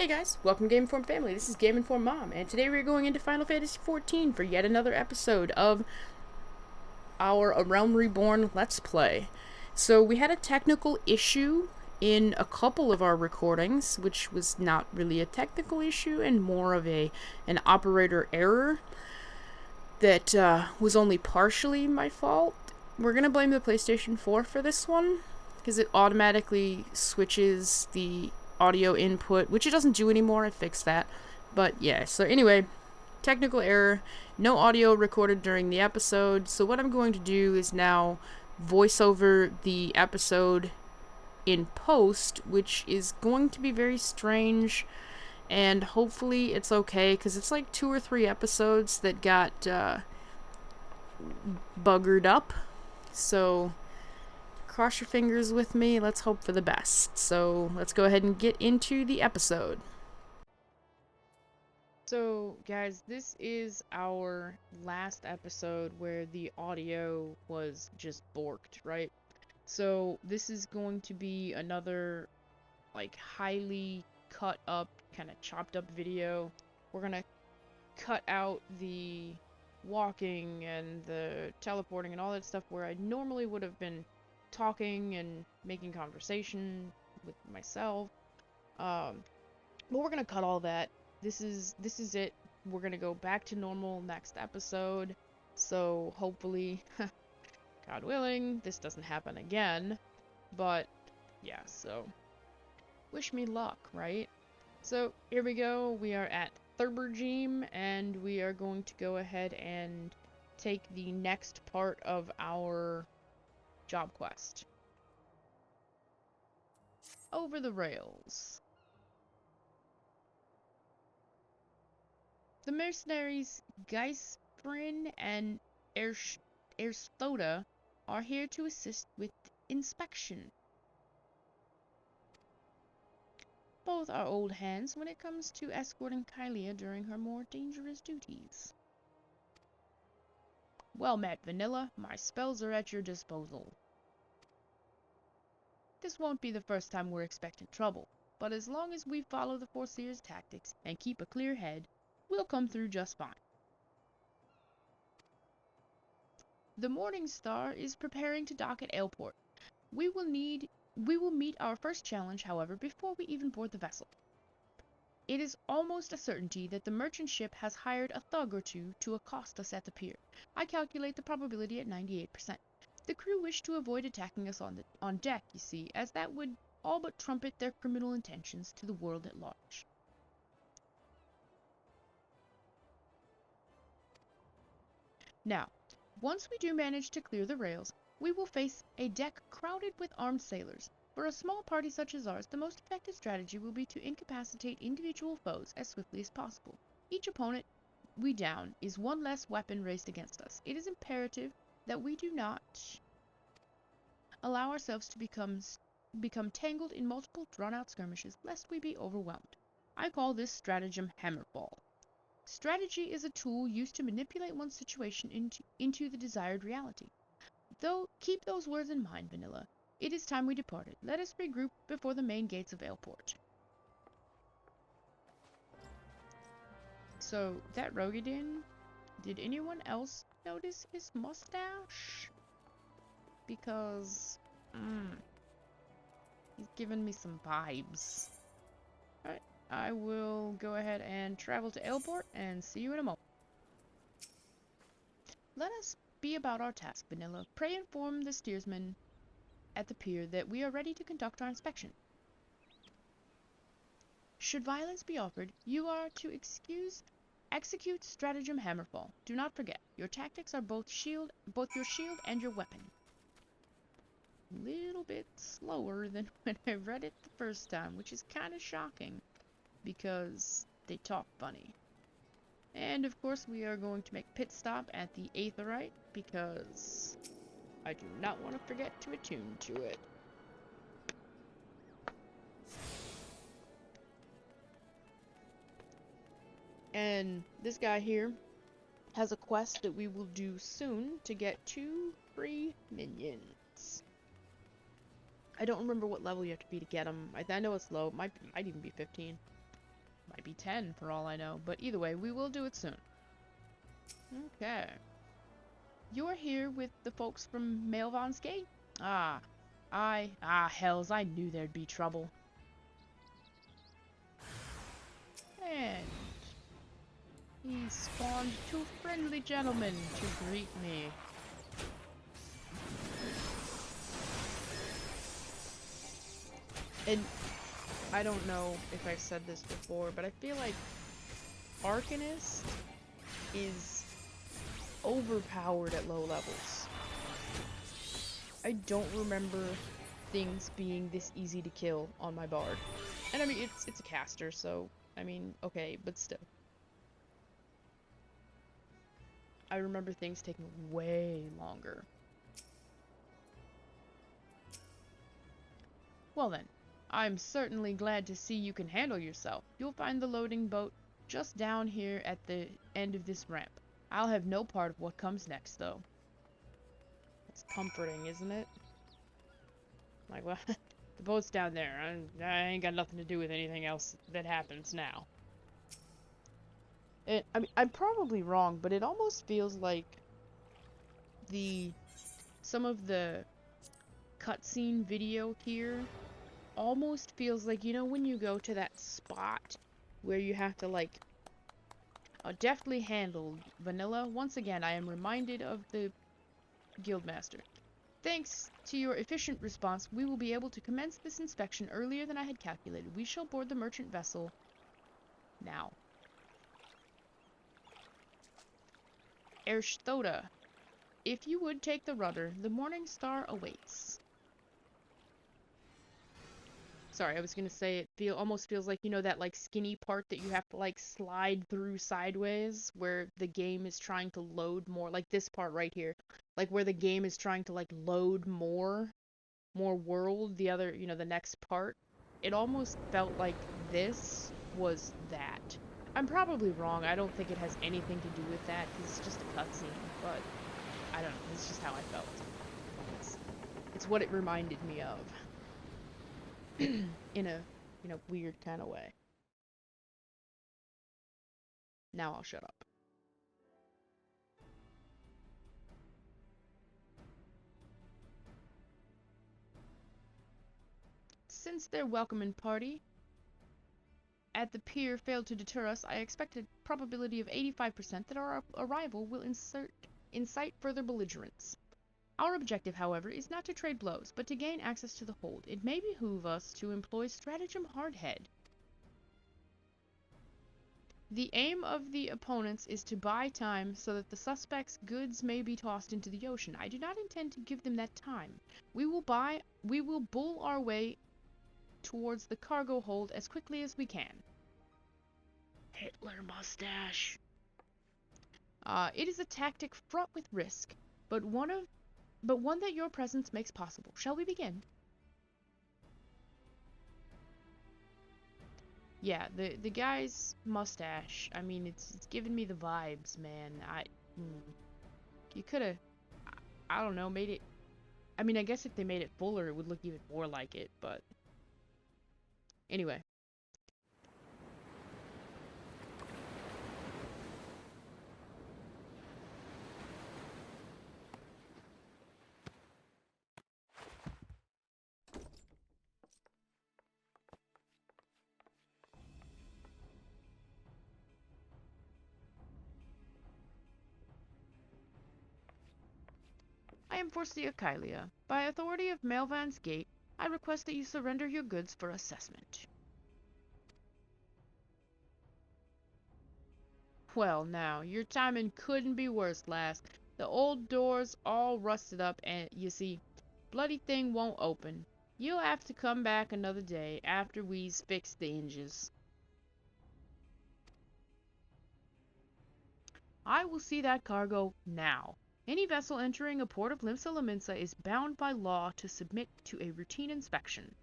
Hey guys, welcome to Game Informed Family. This is Game Informed Mom, and today we're going into Final Fantasy XIV for yet another episode of our A Realm Reborn Let's Play. So we had a technical issue in a couple of our recordings, which was not really a technical issue and more of an operator error that was only partially my fault. We're going to blame the PlayStation 4 for this one, because it automatically switches the audio input, which it doesn't do anymore. I fixed that. But yeah, so anyway, technical error, no audio recorded during the episode. So what I'm going to do is now voice over the episode in post, which is going to be very strange, and hopefully it's okay, because it's like 2 or 3 episodes that got buggered up. So cross your fingers with me. Let's hope for the best. So let's go ahead and get into the episode. So guys, this is our last episode where the audio was just borked, right? So this is going to be another like highly cut up, kind of chopped up video. We're gonna cut out the walking and the teleporting and all that stuff where I normally would have been talking and making conversation with myself, but we're gonna cut all that. This is it. We're gonna go back to normal next episode, so hopefully God willing this doesn't happen again. But yeah, so wish me luck, right? So here we go. We are at Thurbergeme, and we are going to go ahead and take the next part of our job quest. Over the rails. The mercenaries Geisbrin and Ersthoda are here to assist with inspection. Both are old hands when it comes to escorting Kylia during her more dangerous duties. Well met, Vanilla. My spells are at your disposal. This won't be the first time we're expecting trouble, but as long as we follow the Forseer's tactics and keep a clear head, we'll come through just fine. The Morning Star is preparing to dock at Airport. We will meet our first challenge, however, before we even board the vessel. It is almost a certainty that the merchant ship has hired a thug or two to accost us at the pier. I calculate the probability at 98%. The crew wish to avoid attacking us on deck, you see, as that would all but trumpet their criminal intentions to the world at large. Now, once we do manage to clear the rails, we will face a deck crowded with armed sailors. For a small party such as ours, the most effective strategy will be to incapacitate individual foes as swiftly as possible. Each opponent we down is one less weapon raised against us. It is imperative that we do not allow ourselves to become tangled in multiple drawn-out skirmishes, lest we be overwhelmed. I call this stratagem Hammerfall. Strategy is a tool used to manipulate one's situation into the desired reality. Though, keep those words in mind, Vanilla. It is time we departed. Let us regroup before the main gates of Airport. So, that Rogadin, did anyone else notice his mustache? Because, he's giving me some vibes. Alright, I will go ahead and travel to Airport and see you in a moment. Let us be about our task, Vanilla. Pray inform the steersman at the pier that we are ready to conduct our inspection. Should violence be offered, you are to execute stratagem Hammerfall. Do not forget, your tactics are both your shield and your weapon. A little bit slower than when I read it the first time, which is kind of shocking, because they talk funny. And of course we are going to make a pit stop at the Aetheryte, because I do not want to forget to attune to it. And this guy here has a quest that we will do soon to get 2 free minions. I don't remember what level you have to be to get them. I know it's low. Might even be 15. Might be 10 for all I know, but either way, we will do it soon. Okay. You're here with the folks from Melvan's Gate? Hells, I knew there'd be trouble. And he spawned 2 friendly gentlemen to greet me. And I don't know if I've said this before, but I feel like Arcanist is overpowered at low levels. I don't remember things being this easy to kill on my bard. And I mean, it's a caster, so, I mean, okay, but still. I remember things taking way longer. Well then, I'm certainly glad to see you can handle yourself. You'll find the loading boat just down here at the end of this ramp. I'll have no part of what comes next, though. It's comforting, isn't it? Like, well, the boat's down there. I ain't got nothing to do with anything else that happens now. I mean, I'm probably wrong, but it almost feels like some of the cutscene video here almost feels like, you know, when you go to that spot where you have to, like, deftly handle vanilla. Once again, I am reminded of the Guildmaster. Thanks to your efficient response, we will be able to commence this inspection earlier than I had calculated. We shall board the merchant vessel now. Ersthoda, if you would take the rudder, the Morning Star awaits. Sorry, I was gonna say almost feels like, you know, that like skinny part that you have to like slide through sideways, where the game is trying to load more, like this part right here, like where the game is trying to like load more world, the other, you know, the next part. It almost felt like this was that. I'm probably wrong. I don't think it has anything to do with that, because it's just a cutscene, but I don't know. It's just how I felt. It's what it reminded me of. in a weird kind of way. Now I'll shut up. Since their welcoming party at the pier failed to deter us, I expect a probability of 85% that our arrival will incite further belligerence. Our objective, however, is not to trade blows, but to gain access to the hold. It may behoove us to employ stratagem hardhead. The aim of the opponents is to buy time so that the suspect's goods may be tossed into the ocean. I do not intend to give them that time. We will bull our way towards the cargo hold as quickly as we can. Hitler mustache. It is a tactic fraught with risk, but one that your presence makes possible. Shall we begin? Yeah, the guy's mustache, I mean, it's giving me the vibes, man. You could have, I don't know, made it, I mean, I guess if they made it fuller, it would look even more like it, but anyway. I am Forcia Kylia. By authority of Melvan's Gate, I request that you surrender your goods for assessment. Well, now, your timing couldn't be worse, lass. The old door's all rusted up, and, you see, bloody thing won't open. You'll have to come back another day after we's fixed the hinges. I will see that cargo now. Any vessel entering a port of Limsa Lominsa is bound by law to submit to a routine inspection.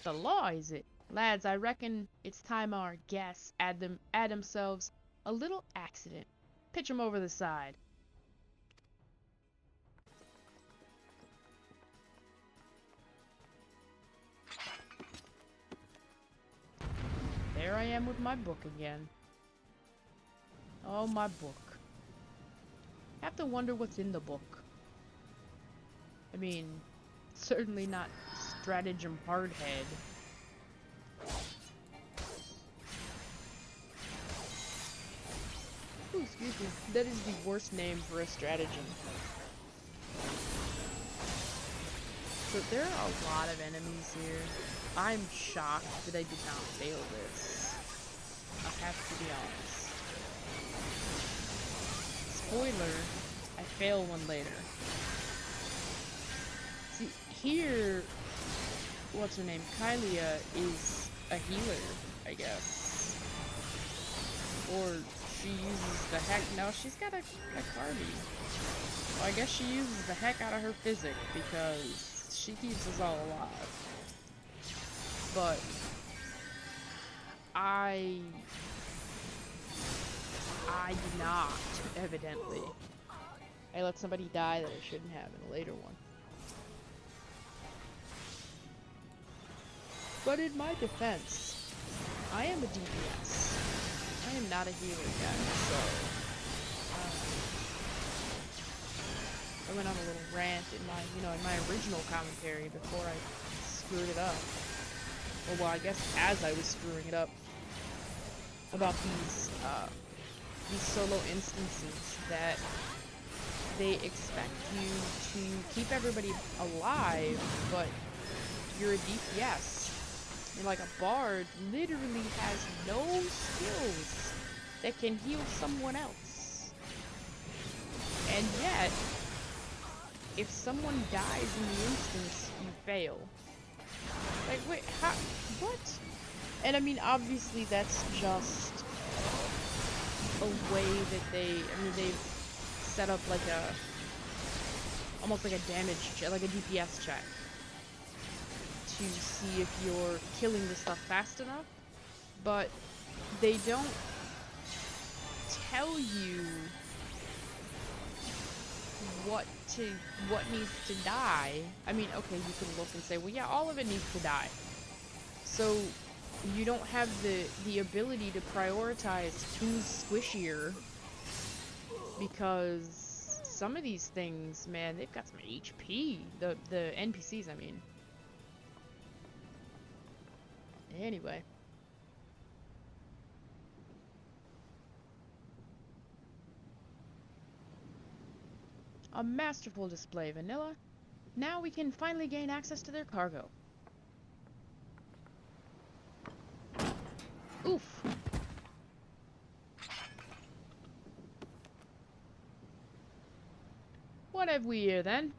The law, is it? Lads, I reckon it's time our guests add themselves a little accident. Pitch 'em over the side. there I am with my book again. Oh, my book. I have to wonder what's in the book. I mean, certainly not Stratagem Hardhead. Ooh, excuse me. That is the worst name for a stratagem. So there are a lot of enemies here. I'm shocked that I did not fail this. I have to be honest. Spoiler, I fail one later. See, here, what's her name? Kylia is a healer, I guess. Or she uses the heck... No, she's got a Carby. Well, I guess she uses the heck out of her physic because she keeps us all alive. But I did not, evidently. I let somebody die that I shouldn't have in a later one. But in my defense, I am a DPS. I am not a healer guy, so I went on a little rant in my, in my original commentary before I screwed it up. Well, I guess as I was screwing it up, about these solo instances that they expect you to keep everybody alive, but you're a DPS. And like a bard literally has no skills that can heal someone else. And yet, if someone dies in the instance, you fail. Like, wait, how, what? And I mean, obviously that's just a way that they've set up like almost like a damage check, like a DPS check, to see if you're killing the stuff fast enough, but they don't tell you what needs to die. I mean, okay, you can look and say, well, yeah, all of it needs to die. So you don't have the ability to prioritize who's squishier, because some of these things, man, they've got some HP. The NPCs, I mean. Anyway. A masterful display, Vanilla. Now we can finally gain access to their cargo. Oof. What have we here then?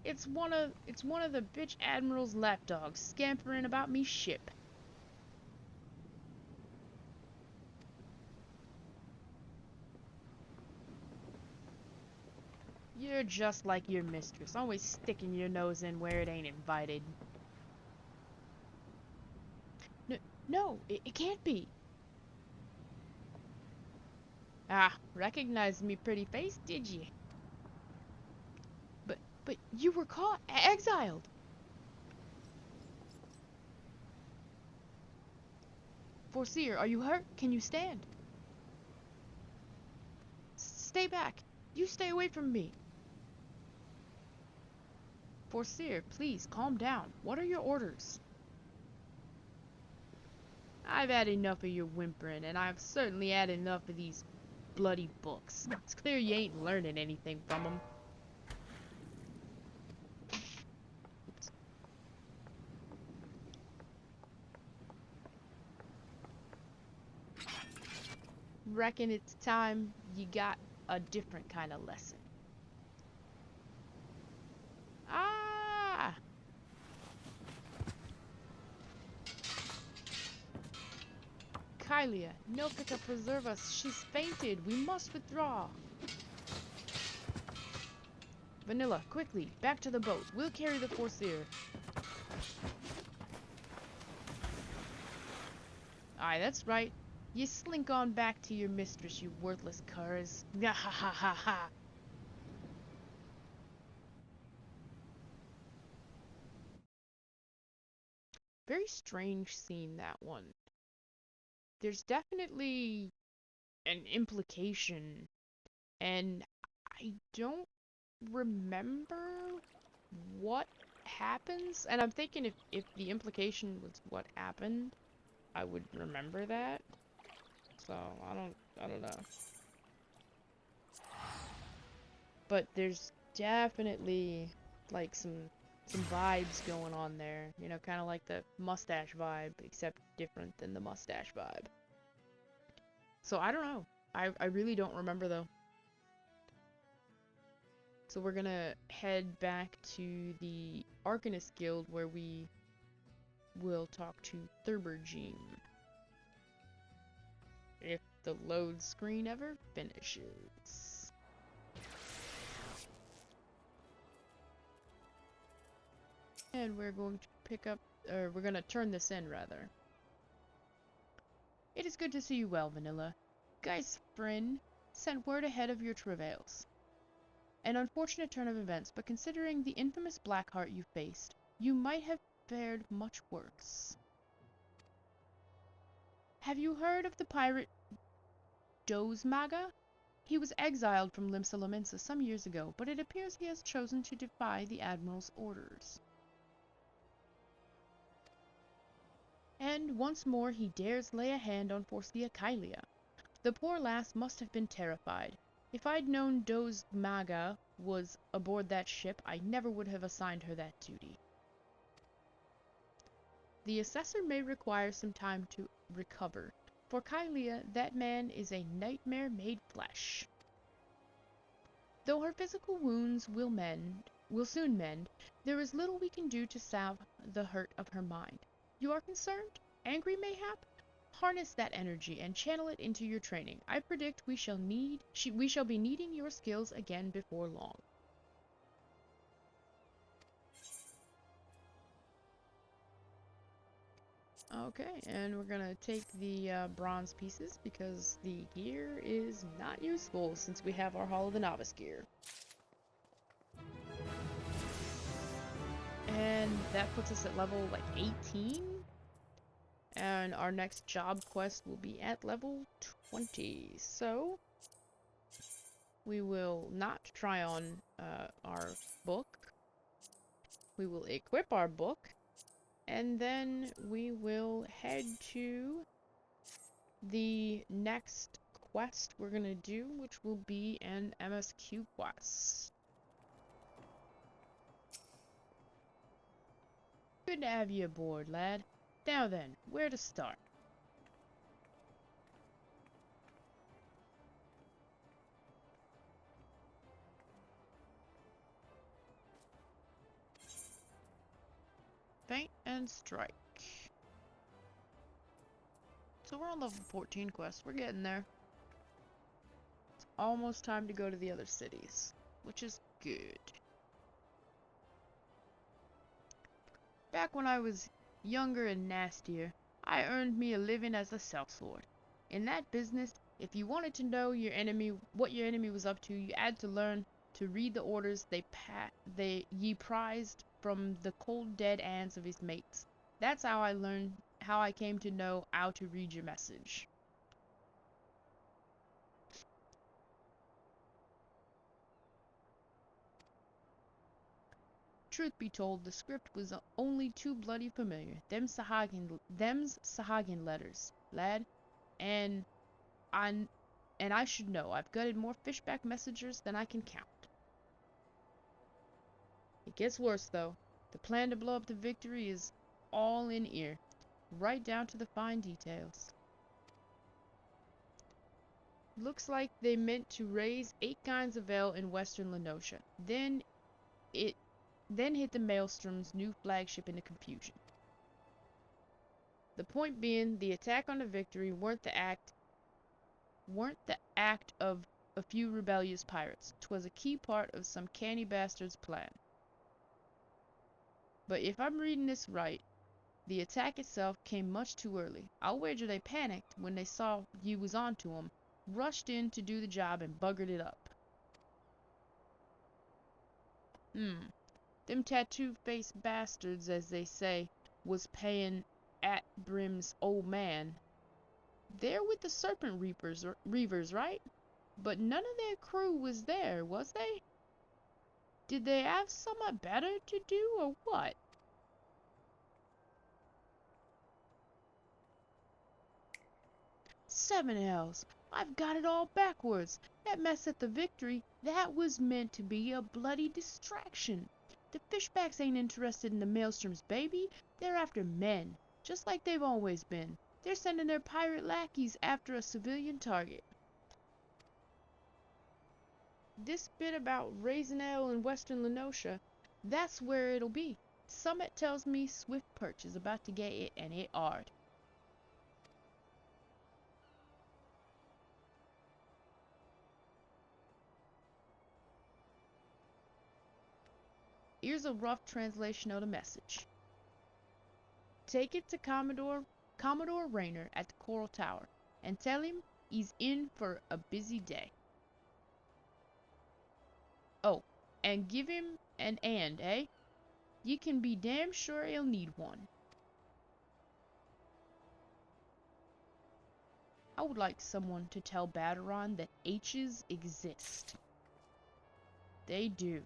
It's one of the bitch admiral's lapdogs scampering about me ship. You're just like your mistress, always sticking your nose in where it ain't invited. No, it can't be. Ah, recognized me pretty face, did you? But you were caught, exiled. Foreseer, are you hurt? Can you stand? Stay back. You stay away from me. Foreseer, please, calm down. What are your orders? I've had enough of your whimpering, and I've certainly had enough of these bloody books. It's clear you ain't learning anything from them. Reckon it's time you got a different kind of lesson. Ah! Kylia, Nilfika preserve us. She's fainted. We must withdraw. Vanilla, quickly, back to the boat. We'll carry the Foreseer. Aye, that's right. You slink on back to your mistress, you worthless curs. Ha ha ha ha. Very strange scene, that one. there's definitely an implication, and I don't remember what happens. And I'm thinking if the implication was what happened, I would remember that. So I don't know. But there's definitely like some vibes going on there, you know, kind of like the mustache vibe, except different than the mustache vibe. So I don't know. I really don't remember though. So we're gonna head back to the Arcanist Guild where we will talk to Thurbergene. If the load screen ever finishes. And we're going to pick up, or we're gonna turn this in rather. It is good to see you well, Vanilla. Guy's friend sent word ahead of your travails. An unfortunate turn of events, but considering the infamous Blackheart you faced, you might have fared much worse. Have you heard of the pirate Dozemaga? He was exiled from Limsa Lominsa some years ago, but it appears he has chosen to defy the Admiral's orders. And once more he dares lay a hand on Forcia Kylia. The poor lass must have been terrified. If I'd known Dozemaga was aboard that ship, I never would have assigned her that duty. The assessor may require some time to recover. For Kylia, that man is a nightmare made flesh. Though her physical wounds will soon mend, there is little we can do to salve the hurt of her mind. You are concerned? Angry, mayhap? Harness that energy and channel it into your training. I predict we shall be needing your skills again before long. Okay, and we're gonna take the bronze pieces because the gear is not useful since we have our Hall of the Novice gear. And that puts us at level like 18. And our next job quest will be at level 20. So we will not try on our book. We will equip our book. And then we will head to the next quest we're going to do, which will be an MSQ quest. Good to have you aboard, lad. Now then, where to start? Feint and Strike. So we're on level 14 quest. We're getting there. It's almost time to go to the other cities, which is good. Back when I was younger and nastier, I earned me a living as a sellsword. In that business, if you wanted to know what your enemy was up to, you had to learn to read the orders ye prized from the cold dead hands of his mates. That's how I came to know how to read your message. Truth be told, the script was only too bloody familiar. Them's Sahagin letters, lad, and I should know. I've gutted more fishback messengers than I can count. It gets worse, though. The plan to blow up the Victory is all in ear, right down to the fine details. Looks like they meant to raise 8 kinds of ale in western Lenosha. Then hit the Maelstrom's new flagship into confusion. The point being, the attack on the Victory weren't the act of a few rebellious pirates. 'Twas a key part of some canny bastard's plan. But if I'm reading this right, the attack itself came much too early. I'll wager they panicked when they saw you was onto 'em, rushed in to do the job and buggered it up. Them tattoo-faced bastards, as they say, was paying at Brim's old man. They're with the Serpent Reavers, right? But none of their crew was there, was they? Did they have something better to do, or what? Seven hells! I've got it all backwards. That mess at the Victory, that was meant to be a bloody distraction. The fishbacks ain't interested in the Maelstroms, baby. They're after men, just like they've always been. They're sending their pirate lackeys after a civilian target. This bit about Raisinale and Western Lenosha, that's where it'll be. Summit tells me Swift Perch is about to get it, and it hard. Here's a rough translation of the message. Take it to Commodore Rayner at the Coral Tower, and tell him he's in for a busy day. Oh, and give him an and, eh? You can be damn sure he'll need one. I would like someone to tell Baderon that H's exist. They do.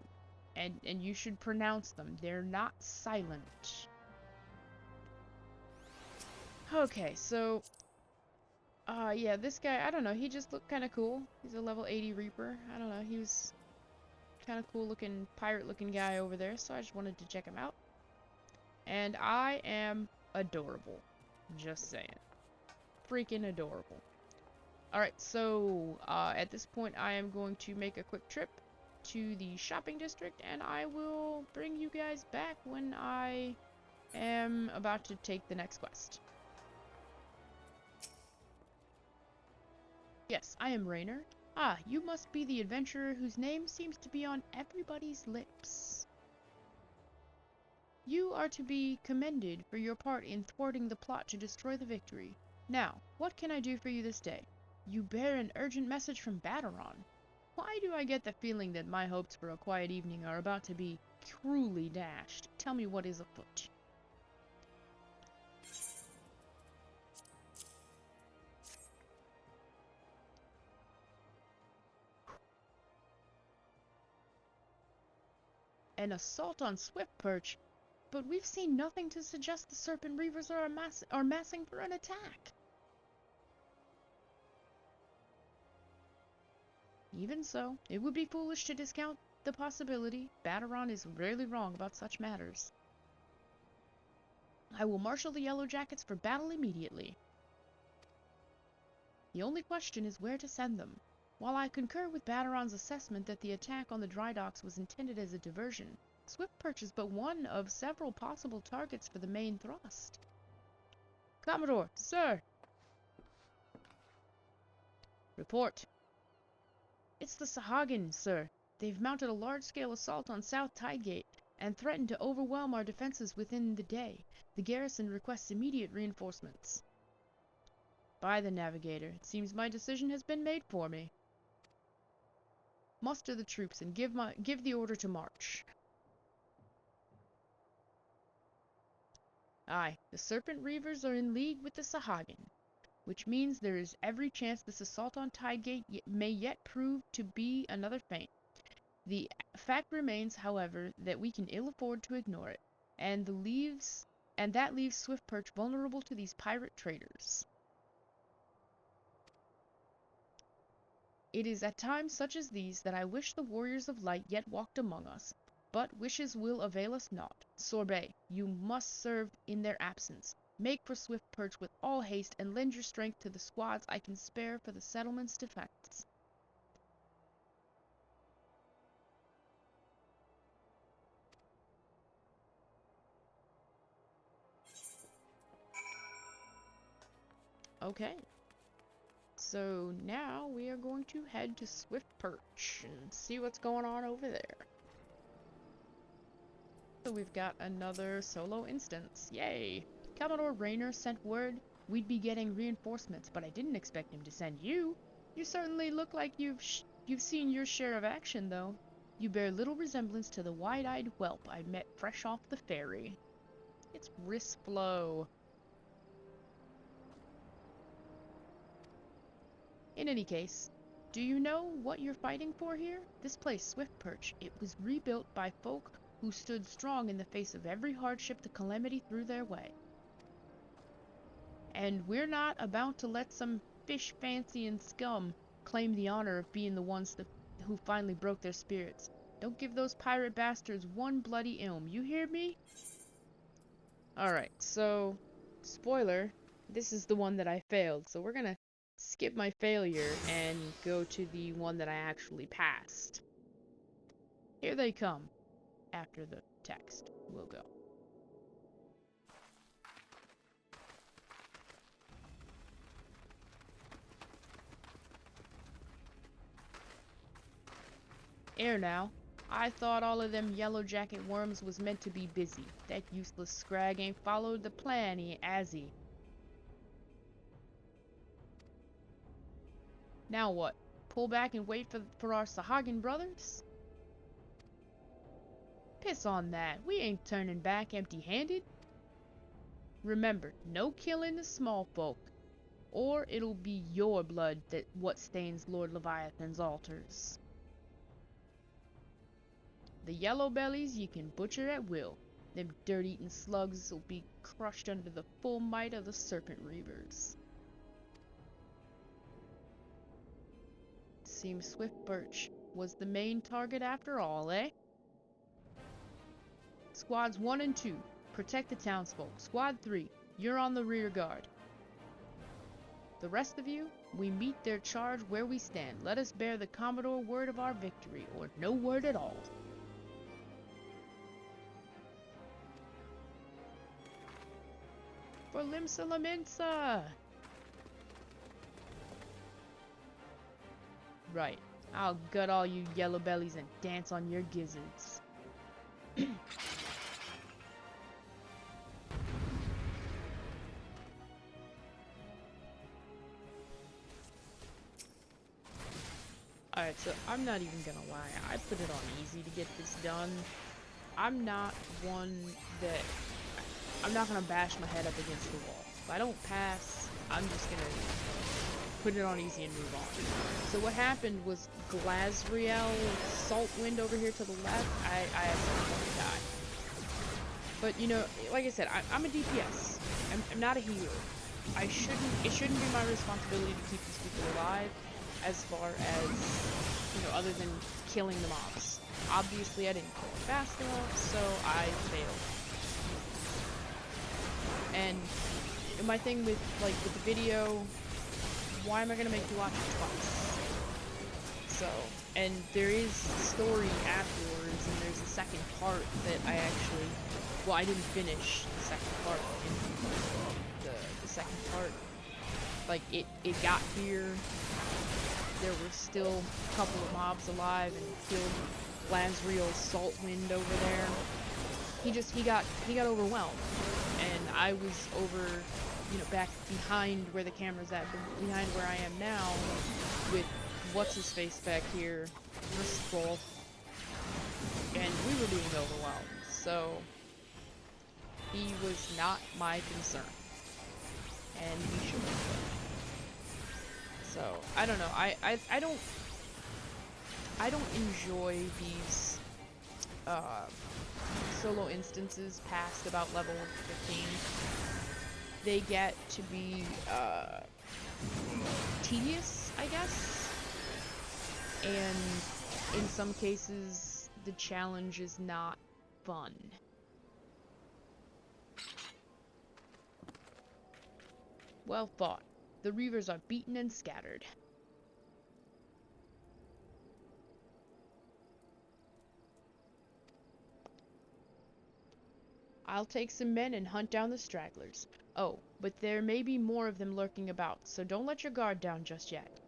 And you should pronounce them. They're not silent. Okay, so... yeah, this guy, I don't know, he just looked kind of cool. He's a level 80 Reaper. I don't know, he was kind of cool looking, pirate looking guy over there, so I just wanted to check him out. And I am adorable. Just saying. Freaking adorable. Alright, so at this point I am going to make a quick trip to the shopping district, and I will bring you guys back when I am about to take the next quest. Yes, I am Rayner. Ah, you must be the adventurer whose name seems to be on everybody's lips. You are to be commended for your part in thwarting the plot to destroy the Victory. Now, what can I do for you this day? You bear an urgent message from Baderon. Why do I get the feeling that my hopes for a quiet evening are about to be cruelly dashed? Tell me what is afoot. An assault on Swift Perch? But we've seen nothing to suggest the Serpent Reavers are massing for an attack. Even so, it would be foolish to discount the possibility. Baderon is rarely wrong about such matters. I will marshal the Yellow Jackets for battle immediately. The only question is where to send them. While I concur with Baderon's assessment that the attack on the dry docks was intended as a diversion, Swift Perch is but one of several possible targets for the main thrust. Commodore, sir! Report. It's the Sahagin, sir. They've mounted a large-scale assault on South Tidegate and threatened to overwhelm our defenses within the day. The garrison requests immediate reinforcements. By the Navigator, it seems my decision has been made for me. Muster the troops and give the order to march. Aye, the Serpent Reavers are in league with the Sahagin, which means there is every chance this assault on Tidegate may yet prove to be another feint. The fact remains, however, that we can ill afford to ignore it, and that leaves Swift Perch vulnerable to these pirate traders. It is at times such as these that I wish the warriors of light yet walked among us, but wishes will avail us not. Sorbet, you must serve in their absence. Make for Swift Perch with all haste, and lend your strength to the squads I can spare for the settlement's defense. Okay. So now we are going to head to Swift Perch and see what's going on over there. So we've got another solo instance. Yay! Commodore Rayner sent word we'd be getting reinforcements, but I didn't expect him to send you. You certainly look like you've seen your share of action, though. You bear little resemblance to the wide-eyed whelp I met fresh off the ferry. It's Risflo. In any case, do you know what you're fighting for here? This place, Swift Perch, it was rebuilt by folk who stood strong in the face of every hardship the calamity threw their way. And we're not about to let some fish fancy and scum claim the honor of being the ones who finally broke their spirits. Don't give those pirate bastards one bloody ilm, you hear me? Alright, so, spoiler, this is the one that I failed, so we're gonna skip my failure and go to the one that I actually passed. Here they come. After the text, we'll go. Air now. I thought all of them yellow jacket worms was meant to be busy. That useless scrag ain't followed the plan, has he? Now what? Pull back and wait for our Sahagin brothers? Piss on that. We ain't turning back empty-handed. Remember, no killing the small folk, or it'll be your blood what stains Lord Leviathan's altars. The yellow bellies you can butcher at will. Them dirt-eating slugs will be crushed under the full might of the serpent reavers. Seems Swift Birch was the main target after all, eh? Squads 1 and 2, protect the townsfolk. Squad 3, you're on the rear guard. The rest of you, we meet their charge where we stand. Let us bear the Commodore word of our victory, or no word at all. For Limsa Laminsa! Right, I'll gut all you yellow bellies and dance on your gizzards. Alright, so I'm not even gonna lie, I put it on easy to get this done. I'm not one that... I'm not gonna bash my head up against the wall. If I don't pass, I'm just gonna put it on easy and move on. So what happened was Glasriel, Salt Wind over here to the left, I accidentally died. But you know, like I said, I'm a DPS. I'm not a healer. It shouldn't be my responsibility to keep these people alive as far as, you know, other than killing the mobs. Obviously I didn't kill it fast enough, so I failed. And my thing with the video, why am I gonna make you watch it twice? So, and there is story afterwards, and there's a second part that I actually, well, I didn't finish the second part. The second part, like, it got here, there were still a couple of mobs alive, and killed Glasriel's Salt Wind over there. He got overwhelmed, and I was over, you know, back behind where the camera's at, behind where I am now, with what's-his-face back here, Bristol, and we were being overwhelmed, so he was not my concern, and he shouldn't have been. So, I don't know, I don't enjoy these, solo instances past about level 15. They get to be, tedious, I guess, and in some cases, the challenge is not fun. Well fought. The Reavers are beaten and scattered. I'll take some men and hunt down the stragglers. Oh, but there may be more of them lurking about, so don't let your guard down just yet.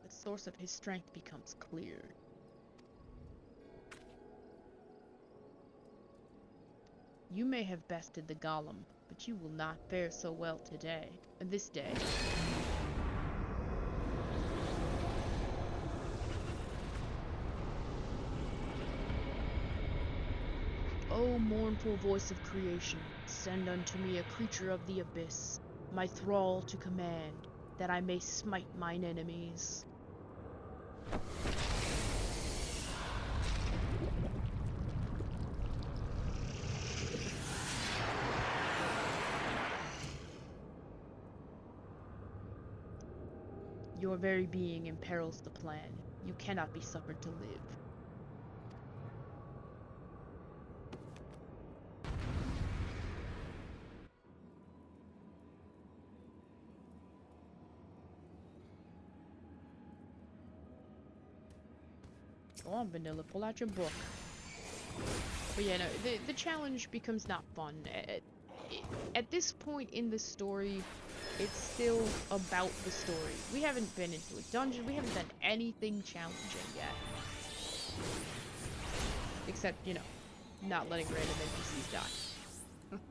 The source of his strength becomes clear. You may have bested the golem, but you will not fare so well today, this day. O mournful voice of creation, send unto me a creature of the abyss, my thrall to command, that I may smite mine enemies. Your very being imperils the plan. You cannot be suffered to live. Go on, Vanilla, pull out your book. But yeah, no, the challenge becomes not fun. At this point in the story, it's still about the story. We haven't been into a dungeon, we haven't done anything challenging yet. Except, you know, not letting random NPCs die.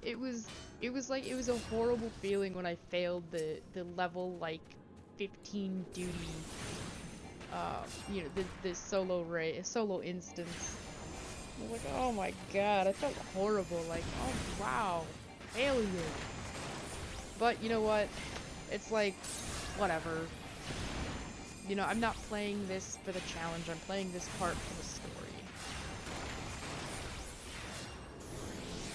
It was a horrible feeling when I failed the level, like, 15 duty, you know, the solo instance. I was like, oh my god, I felt horrible, like, oh wow, failure. But you know what? It's like, whatever. You know, I'm not playing this for the challenge, I'm playing this part for the story.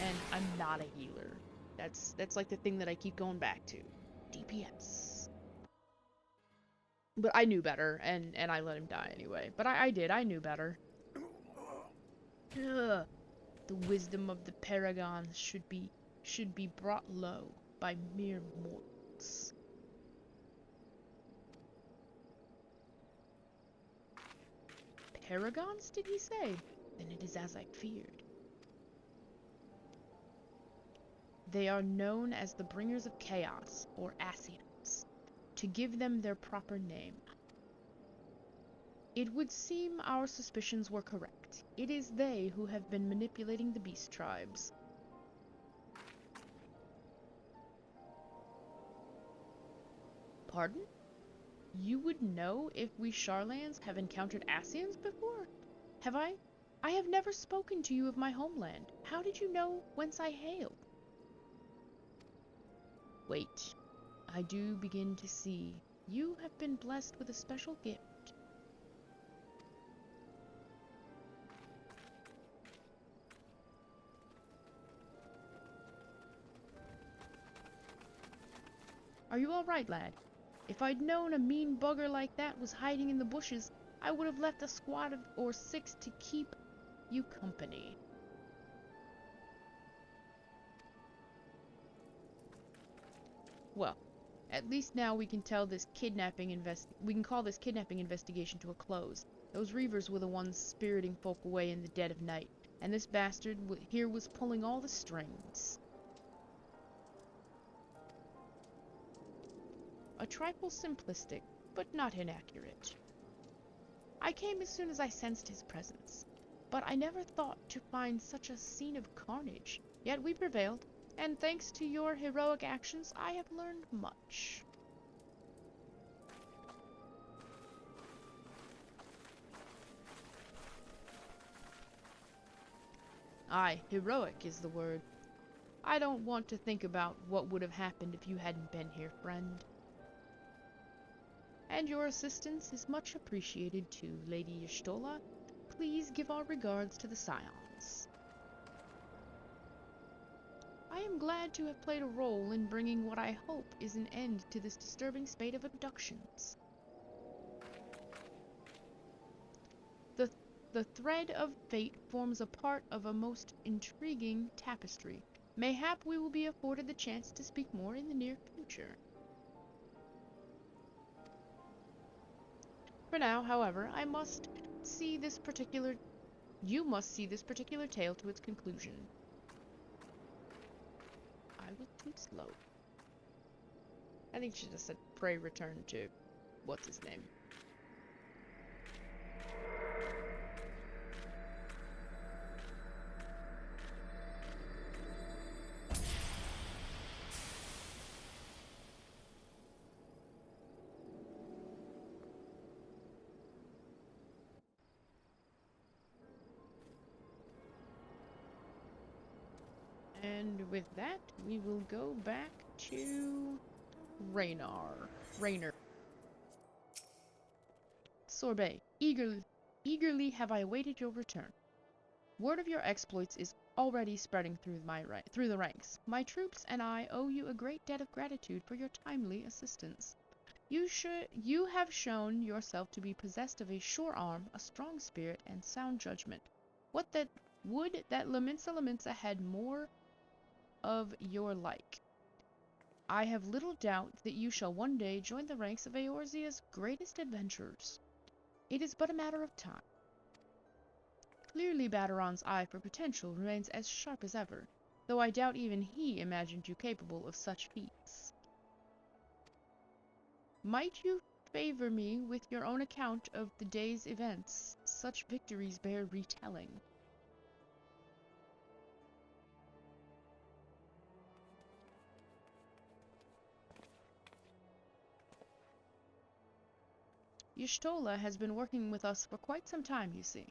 And I'm not a healer. That's like the thing that I keep going back to. DPS. But I knew better, and I let him die anyway. But I knew better. Ugh. The wisdom of the paragons should be brought low by mere mortals. Paragons, did he say? Then it is as I feared. They are known as the bringers of chaos, or Ascians, to give them their proper name. It would seem our suspicions were correct. It is they who have been manipulating the beast tribes. Pardon? You would know if we Charlans have encountered Ascians before? Have I? I have never spoken to you of my homeland. How did you know whence I hail? Wait, I do begin to see. You have been blessed with a special gift. Are you alright, lad? If I'd known a mean bugger like that was hiding in the bushes, I would have left a squad of or 6 to keep you company. Well, at least now we can tell this we can call this kidnapping investigation to a close. Those Reavers were the ones spiriting folk away in the dead of night, and this bastard here was pulling all the strings. A trifle simplistic, but not inaccurate. I came as soon as I sensed his presence, but I never thought to find such a scene of carnage. Yet we prevailed, and thanks to your heroic actions, I have learned much. Aye, heroic is the word. I don't want to think about what would have happened if you hadn't been here, friend. And your assistance is much appreciated too, Lady Y'shtola. Please give our regards to the Scions. I am glad to have played a role in bringing what I hope is an end to this disturbing spate of abductions. The thread of fate forms a part of a most intriguing tapestry. Mayhap we will be afforded the chance to speak more in the near future. For now, however, you must see this particular tale to its conclusion. I was too slow. I think she just said, pray return to, what's his name? And with that, we will go back to Raynor. Sorbet, eagerly have I awaited your return. Word of your exploits is already spreading through the ranks. My troops and I owe you a great debt of gratitude for your timely assistance. You have shown yourself to be possessed of a sure arm, a strong spirit, and sound judgment. Would that Laminsa had more of your like. I have little doubt that you shall one day join the ranks of Eorzea's greatest adventurers. It is but a matter of time. Clearly Baderon's eye for potential remains as sharp as ever, though I doubt even he imagined you capable of such feats. Might you favor me with your own account of the day's events? Such victories bear retelling. Y'shtola has been working with us for quite some time, you see.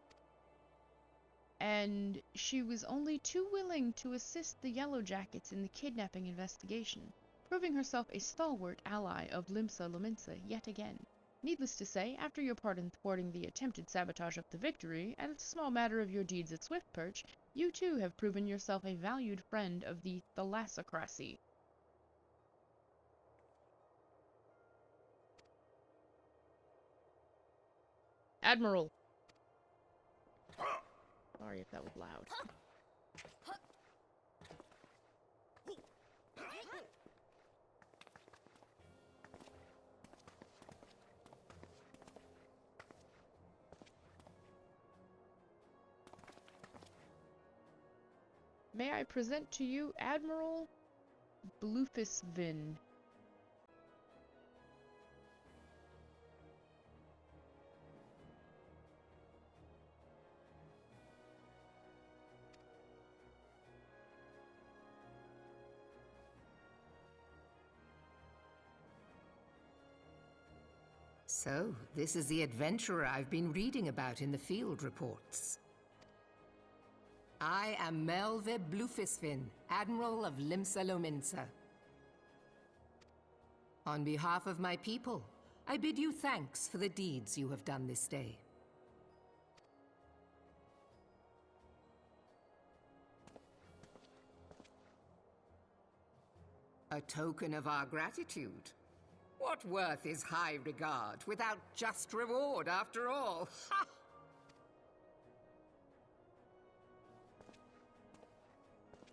And she was only too willing to assist the Yellow Jackets in the kidnapping investigation, proving herself a stalwart ally of Laminsa yet again. Needless to say, after your part in thwarting the attempted sabotage of the Victory, and a small matter of your deeds at Swiftperch, you too have proven yourself a valued friend of the Thalassocracy. Admiral! Sorry if that was loud. May I present to you Admiral Blufisvin. So, this is the adventurer I've been reading about in the field reports. I am Melve Blufisvin, Admiral of Laminsa. On behalf of my people, I bid you thanks for the deeds you have done this day. A token of our gratitude. What worth is high regard without just reward, after all? Ha!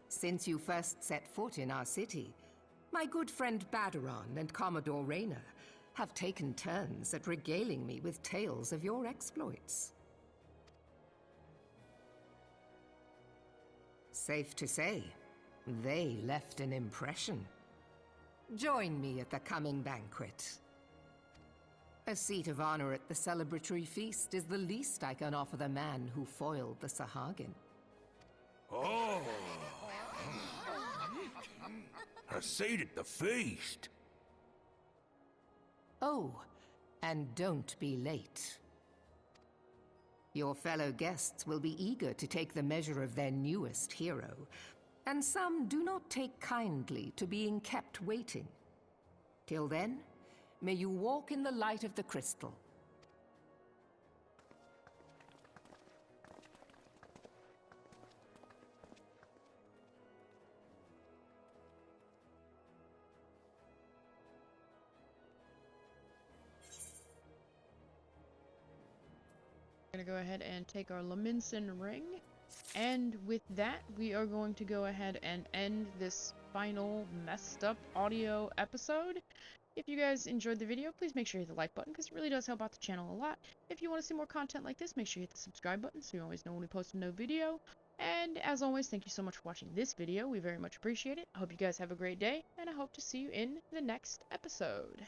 Since you first set foot in our city, my good friend Baderon and Commodore Raynor have taken turns at regaling me with tales of your exploits. Safe to say, they left an impression. Join me at the coming banquet. A seat of honor at the celebratory feast is the least I can offer the man who foiled the Sahagin. Oh! A seat at the feast! Oh, and don't be late. Your fellow guests will be eager to take the measure of their newest hero, and some do not take kindly to being kept waiting. Till then, may you walk in the light of the crystal. We're going to go ahead and take our Laminsan ring. And with that, we are going to go ahead and end this final messed up audio episode. If you guys enjoyed the video, please make sure you hit the like button because it really does help out the channel a lot. If you want to see more content like this, make sure you hit the subscribe button so you always know when we post a new video. And as always, thank you so much for watching this video. We very much appreciate it. I hope you guys have a great day, and I hope to see you in the next episode.